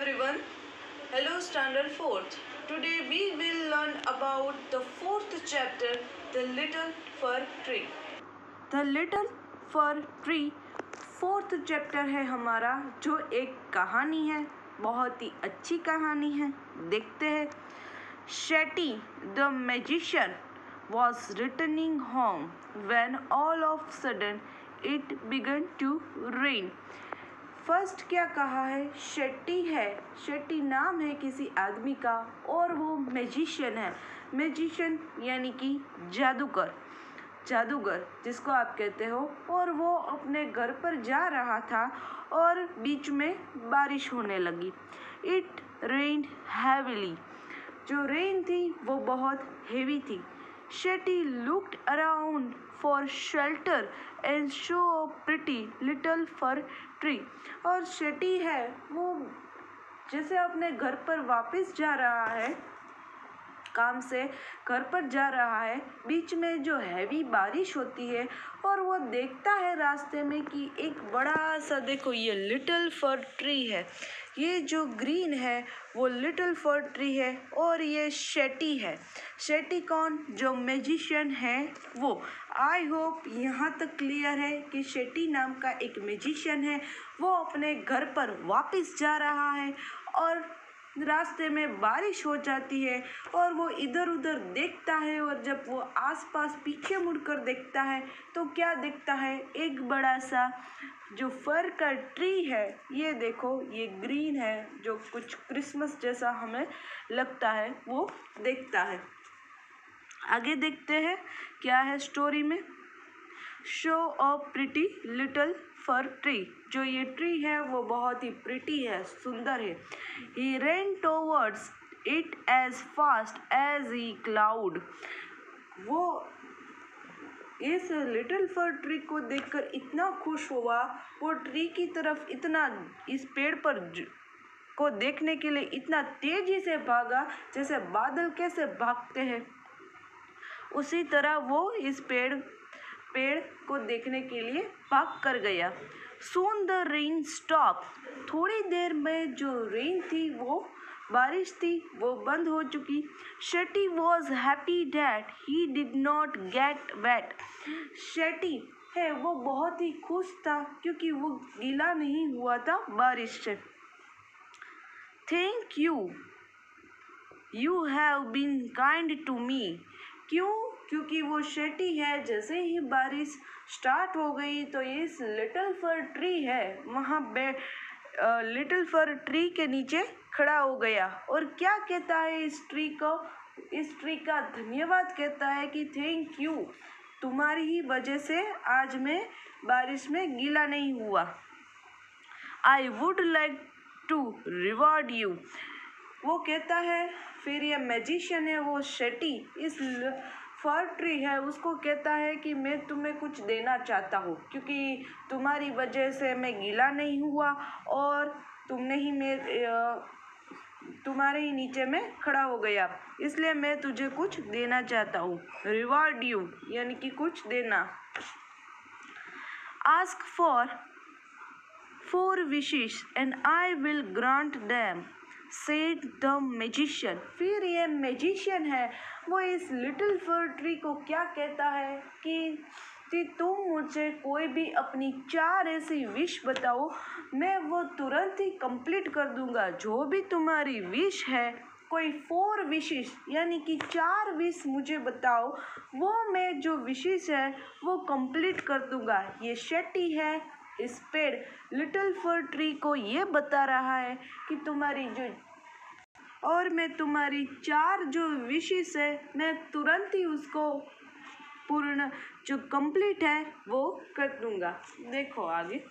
everyone. Hello Standard 4th. Today we will learn about the 4th chapter, The Little Fir Tree. The Little Fir Tree 4th chapter है हमारा, जो एक कहानी है, बहुत ही अच्छी कहानी है. देखते हैं. Shetty the magician was returning home when all of a sudden it began to rain. First क्या कहा है? शेट्टी है. शेट्टी नाम है किसी आदमी का और वो मैजिशियन है. मैजिशियन यानी कि जादूगर, जादूगर जिसको आप कहते हो. और वो अपने घर पर जा रहा था और बीच में बारिश होने लगी. It rained heavily. जो रेन थी वो बहुत हेवी थी. Shetty looked around for shelter and show a pretty little for tree. और शेट्टी है वो जैसे अपने घर पर वापस जा रहा है, काम से घर पर जा रहा है, बीच में जो हैवी बारिश होती है और वो देखता है रास्ते में कि एक बड़ा सा, देखो ये लिटिल फर ट्री है. ये जो ग्रीन है वो लिटिल फर ट्री है और ये शेट्टी है. शेट्टी कौन? जो मैजिशियन है वो. आई होप यहाँ तक क्लियर है कि शेट्टी नाम का एक मैजिशियन है. वो अपने घर पर वापस जा रहा है और रास्ते में बारिश हो जाती है और वो इधर उधर देखता है. और जब वो आसपास पीछे मुड़कर देखता है तो क्या देखता है? एक बड़ा सा जो फर का ट्री है. ये देखो, ये ग्रीन है, जो कुछ क्रिसमस जैसा हमें लगता है, वो देखता है. आगे देखते हैं क्या है स्टोरी में. Show a pretty little for tree. जो ये ट्री है वो बहुत ही प्रिटी है, सुंदर है. ही ran towards it as fast as he could. वो इस लिटिल फर ट्री को देखकर इतना खुश हुआ, वो ट्री की तरफ इतना, इस पेड़ पर को देखने के लिए इतना तेजी से भागा जैसे बादल कैसे भागते हैं, उसी तरह वो इस पेड़ को देखने के लिए भाग कर गया. Soon the rain stopped. थोड़ी देर में जो रेन थी, वो बारिश थी, वो बंद हो चुकी. Shetty was happy that he did not get wet. Shetty है वो बहुत ही खुश था क्योंकि वो गीला नहीं हुआ था बारिश से. Thank you. You have been kind to me. क्यों? क्योंकि वो शेट्टी है. जैसे ही बारिश स्टार्ट हो गई तो इस लिटिल फर ट्री है वहाँ लिटिल फर ट्री के नीचे खड़ा हो गया और क्या कहता है इस ट्री को? इस ट्री का धन्यवाद कहता है कि थैंक यू, तुम्हारी ही वजह से आज मैं बारिश में गीला नहीं हुआ. I would like to reward you. वो कहता है, फिर ये मैजिशियन है वो शेट्टी इस फर ट्री है उसको कहता है कि मैं तुम्हें कुछ देना चाहता हूँ क्योंकि तुम्हारी वजह से मैं गीला नहीं हुआ और तुम्हारे ही नीचे में खड़ा हो गया, इसलिए मैं तुझे कुछ देना चाहता हूँ. रिवॉर्ड यू यानी कि कुछ देना. Ask for 4 wishes and I will grant them, said the magician. फिर ये मैजिशियन है वो इस लिटिल फर ट्री को क्या कहता है कि तुम मुझे कोई भी अपनी 4 ऐसी विश बताओ, मैं वो तुरंत ही कंप्लीट कर दूंगा. जो भी तुम्हारी विश है, कोई 4 विशेस यानी कि 4 विश मुझे बताओ, वो मैं जो विशेस है वो कंप्लीट कर दूंगा. ये शेट्टी है इस पेड़ लिटिल फर ट्री को ये बता रहा है कि तुम्हारी जो, और मैं तुम्हारी 4 जो विशेस है मैं तुरंत ही उसको पूर्ण, जो कंप्लीट है वो कर दूंगा. देखो आगे.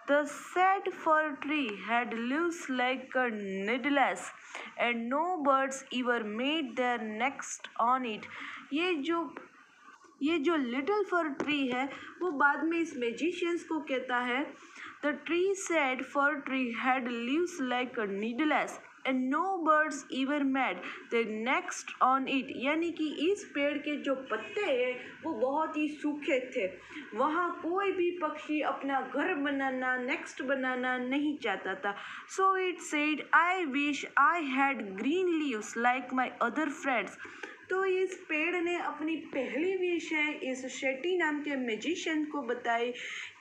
The sad fir tree had leaves like a needles and no birds ever made their nest on it. ये जो लिटिल फर ट्री है वो बाद में इस मैजिशियंस को कहता है The tree said fir tree had leaves like needles and no birds even met their next on it. यानी कि इस पेड़ के जो पत्ते हैं वो बहुत ही सूखे थे, वहाँ कोई भी पक्षी अपना घर बनाना नेक्स्ट बनाना नहीं चाहता था. So it said, I wish I had green leaves like my other friends. तो इस पेड़ ने अपनी पहली विश है इस शेट्टी नाम के मैजिशियन को बताई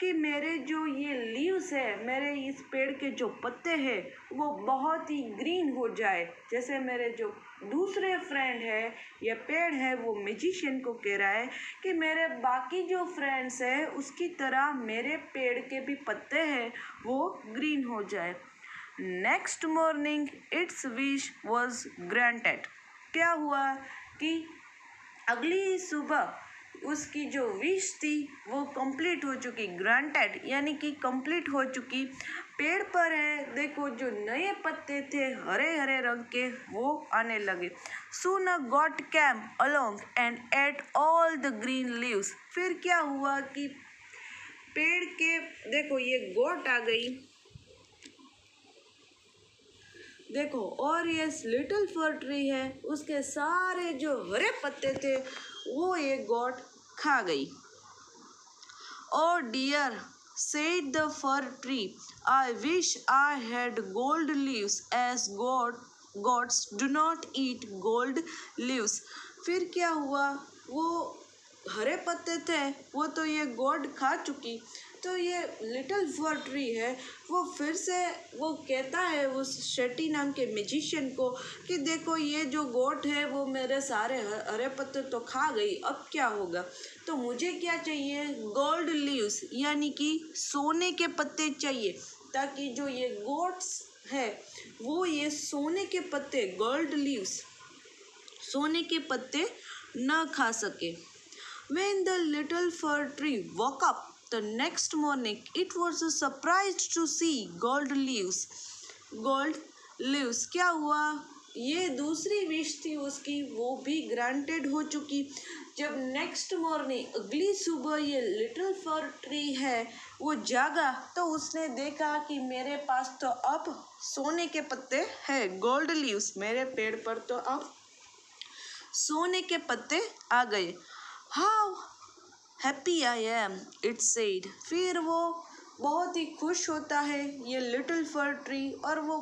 कि मेरे जो ये लीव्स है, मेरे इस पेड़ के जो पत्ते हैं वो बहुत ही ग्रीन हो जाए, जैसे मेरे जो दूसरे फ्रेंड है या पेड़ है वो मैजिशियन को कह रहा है कि मेरे बाकी जो फ्रेंड्स है उसकी तरह मेरे पेड़ के भी पत्ते हैं वो ग्रीन हो जाए. Next morning it's wish was granted. क्या हुआ कि अगली सुबह उसकी जो विश थी वो कंप्लीट हो चुकी, ग्रांटेड यानी कि कंप्लीट हो चुकी. पेड़ पर है देखो जो नए पत्ते थे हरे हरे रंग के वो आने लगे. Soon a goat came along and ate all the green leaves. फिर क्या हुआ कि पेड़ के देखो ये गोट आ गई देखो, और ये लिटिल फर ट्री है उसके सारे जो हरे पत्ते थे वो ये गोट खा गई. Oh dear, said the fir tree, I wish I had gold leaves as goats do not eat gold leaves. फिर क्या हुआ, वो हरे पत्ते थे वो तो ये गोट खा चुकी. तो ये लिटिल फर ट्री है वो फिर से वो कहता है उस शेट्टी नाम के मैजिशियन को कि देखो ये जो गोट है वो मेरे सारे हरे पत्ते तो खा गई, अब क्या होगा. तो मुझे क्या चाहिए, गोल्ड लीव्स यानी कि सोने के पत्ते चाहिए, ताकि जो ये गोट्स है वो ये सोने के पत्ते गोल्ड लीव्स सोने के पत्ते न खा सके. When the little fir tree woke up the next morning, it was surprised to see gold leaves. Gold leaves क्या हुआ, ये दूसरी विश थी उसकी वो भी ग्रांटेड हो चुकी. जब नेक्स्ट मॉर्निंग अगली सुबह ये लिटिल फर ट्री है वो जागा तो उसने देखा कि मेरे पास तो अब सोने के पत्ते हैं, गोल्ड लीव्स, मेरे पेड़ पर तो अब सोने के पत्ते आ गए. How happy I am, it said. फिर वो बहुत ही खुश होता है ये लिटिल फर ट्री और वो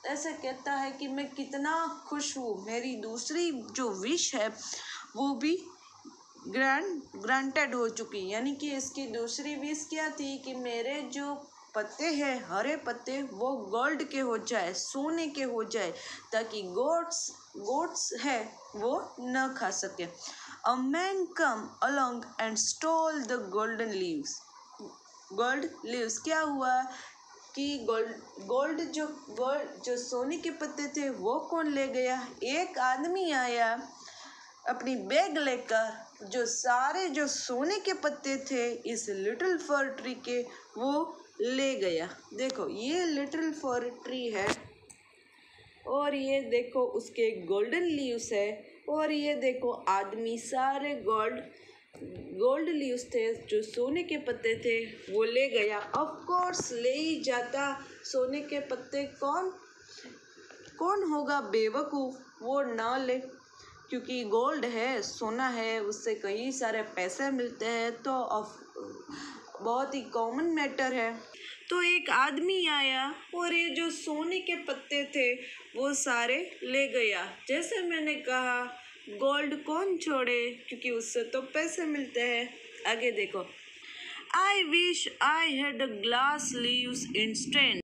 ऐसे कहता है कि मैं कितना खुश हूँ, मेरी दूसरी जो विश है वो भी ग्रांटेड हो चुकी. यानी कि इसकी दूसरी विश क्या थी कि मेरे जो पत्ते हैं हरे पत्ते वो गोल्ड के हो जाए, सोने के हो जाए, ताकि गोट्स है वो न खा सके. A man come along and stole the golden leaves. Gold leaves क्या हुआ कि गोल्ड जो सोने के पत्ते थे वो कौन ले गया. एक आदमी आया अपनी बैग लेकर जो सारे जो सोने के पत्ते थे इस लिटिल फर ट्री के वो ले गया. देखो ये लिटिल फर ट्री है और ये देखो उसके गोल्डन लीव्स है और ये देखो आदमी सारे गोल्ड लीव्स थे जो सोने के पत्ते थे वो ले गया. ऑफ कोर्स ले ही जाता, सोने के पत्ते कौन होगा बेवकूफ़ वो ना ले, क्योंकि गोल्ड है सोना है उससे कई सारे पैसे मिलते हैं तो बहुत ही कॉमन मैटर है. तो एक आदमी आया और ये जो सोने के पत्ते थे वो सारे ले गया. जैसे मैंने कहा गोल्ड कौन छोड़े, क्योंकि उससे तो पैसे मिलते हैं. आगे देखो, I wish I had glass leaves instant.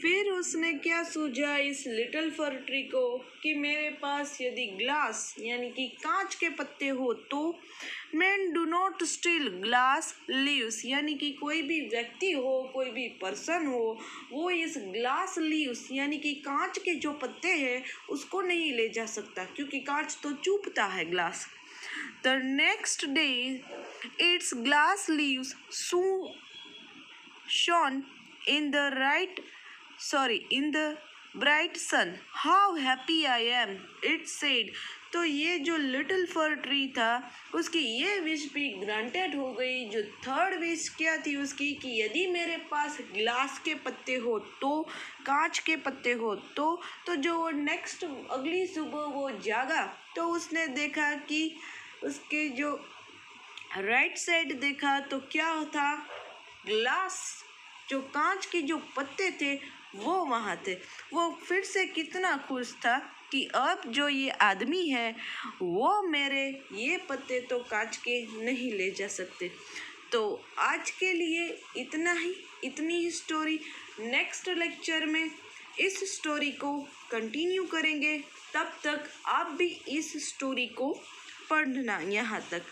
फिर उसने क्या सूझा इस लिटिल फर ट्री को कि मेरे पास यदि ग्लास यानी कि कांच के पत्ते हो तो. Man do not steel glass leaves यानी कि कोई भी व्यक्ति हो कोई भी पर्सन हो वो इस ग्लास लीव्स यानी कि कांच के जो पत्ते हैं उसको नहीं ले जा सकता, क्योंकि कांच तो चुभता है glass. The next day it's glass leaves shone in the bright sun. How happy I am, it said. तो ये जो लिटिल फर ट्री था उसकी ये विश भी ग्रांटेड हो गई। जो थर्ड विश क्या थी उसकी कि यदि मेरे पास ग्लास के पत्ते हो तो, कांच के पत्ते हो तो जो वो नेक्स्ट अगली सुबह वो जागा तो उसने देखा कि उसके जो राइट साइड देखा तो क्या था, ग्लास, जो कांच के जो पत्ते थे वो वहाँ थे। वो फिर से कितना खुश था कि अब जो ये आदमी है वो मेरे ये पत्ते तो कांच के नहीं ले जा सकते। तो आज के लिए इतनी ही स्टोरी। नेक्स्ट लेक्चर में इस स्टोरी को कंटिन्यू करेंगे। तब तक आप भी इस स्टोरी को पढ़ना यहाँ तक।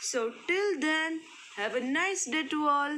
So till then, have a nice day to all.